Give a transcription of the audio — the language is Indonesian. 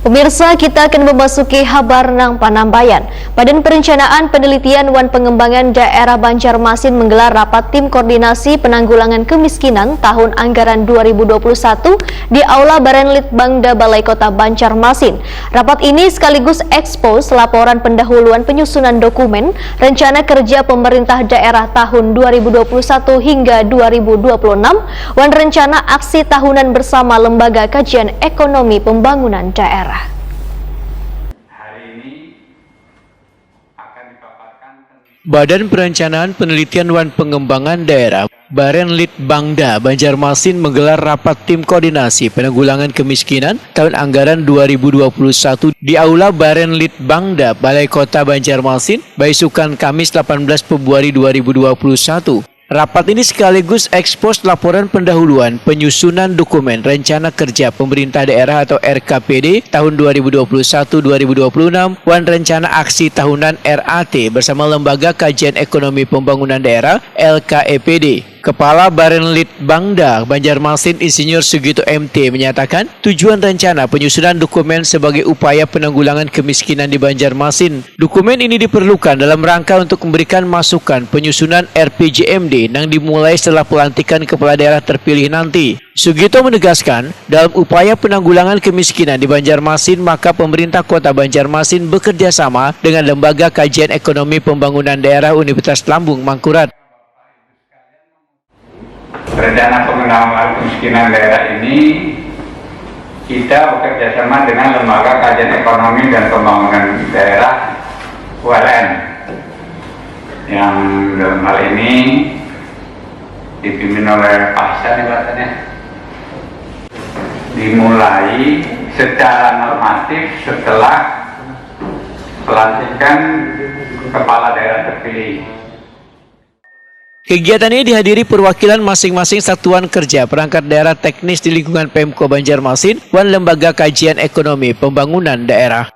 Pemirsa, kita akan memasuki kabar nang Panambayan. Badan Perencanaan Penelitian wan Pengembangan Daerah Banjarmasin menggelar rapat tim koordinasi penanggulangan kemiskinan tahun anggaran 2021 di Aula Barenlitbangda Balai Kota Banjarmasin. Rapat ini sekaligus ekspos laporan pendahuluan penyusunan dokumen rencana kerja pemerintah daerah tahun 2021 hingga 2026 wan rencana aksi tahunan bersama Lembaga Kajian Ekonomi Pembangunan Daerah. Badan Perencanaan Penelitian wan Pengembangan Daerah Barenlitbangda Banjarmasin menggelar rapat tim koordinasi penanggulangan kemiskinan tahun anggaran 2021 di Aula Barenlitbangda Balai Kota Banjarmasin, Baisukan Kamis 18 Februari 2021. Rapat ini sekaligus ekspos laporan pendahuluan penyusunan dokumen rencana kerja pemerintah daerah atau RKPD tahun 2021-2026 wan rencana aksi tahunan RAT bersama Lembaga Kajian Ekonomi Pembangunan Daerah LKEPD. Kepala Barenlitbangda Banjarmasin Insinyur Sugito MT menyatakan tujuan rencana penyusunan dokumen sebagai upaya penanggulangan kemiskinan di Banjarmasin. Dokumen ini diperlukan dalam rangka untuk memberikan masukan penyusunan RPJMD yang dimulai setelah pelantikan kepala daerah terpilih nanti. Sugito menegaskan, dalam upaya penanggulangan kemiskinan di Banjarmasin, maka pemerintah Kota Banjarmasin bekerja sama dengan Lembaga Kajian Ekonomi Pembangunan Daerah Universitas Lambung Mangkurat. Rencana penanggulangan kemiskinan daerah ini kita bekerja sama dengan Lembaga Kajian Ekonomi dan Pembangunan Daerah ULN yang dalam hal ini dipimpin oleh Pak Hasan katanya, dimulai secara normatif setelah pelantikan kepala daerah terpilih. Kegiatan ini dihadiri perwakilan masing-masing satuan kerja perangkat daerah teknis di lingkungan Pemko Banjarmasin wan Lembaga Kajian Ekonomi Pembangunan Daerah.